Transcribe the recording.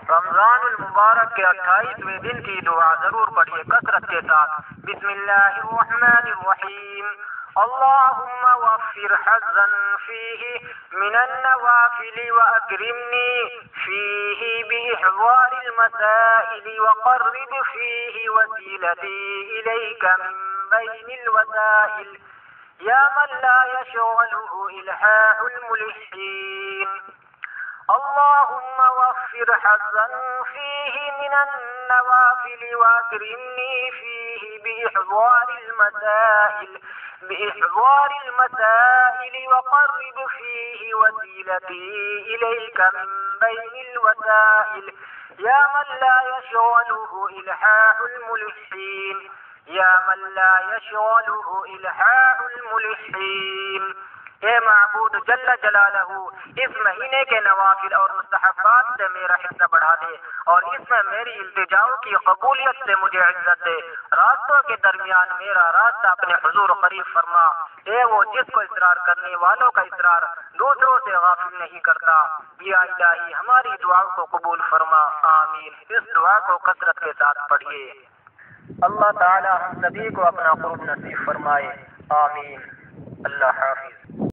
रमजानुल मुबारक के 28वें दिन की दुआ जरूर पढ़िए कसरत के साथ। बिस्मिल्लाहिर्रहमानिर्रहीम। अल्लाहुम्मा वफ़िर हज़्ज़न फ़ीही मिनन नवाफ़िल व अकरिमनी फ़ीही बिइहज़ारिल मसाइल व क़र्रिब फ़ीही वसीलती इलैका मिन बैनिल वसाइल या मन ला यशग़लुहु इल्हाहुल मुल्हीन। अल्लाहुम्मा वफ़िर हज़्ज़न फ़ीही मिनन नवाफ़िल व अकरिमनी फ़ीही बिइहज़ारिल मसाइल व क़र्रिब फ़ीही वसीलती इलैका मिन बैनिल वसाइल या मन ला यशग़लुहु इल्हाहुल मुल्हीन या मन ला यशग़लुहु इल्हाहुल मुल्हीन। ए माबूद जल्ल जलालहू, इस महीने के नवाफिल और मुस्तहब्बात से मेरा हिस्सा बढ़ा दे और इसमें मेरी इल्तिजाओं की कबूलियत से मुझे इज्जत दे। रास्तों के दरमियान मेरा रास्ता अपने हुजूर करीब फरमा। ए वो जिसको इसरार करने वालों का इसरार दूसरों से गाफिल नहीं करता। या इलाही हमारी दुआओं को कबूल फरमा, आमीन। इस दुआ को कसरत के साथ पढ़िए। अल्लाह ताला हम सभी को अपना क़ुर्ब नसीब फरमाए, आमीन। अल्लाह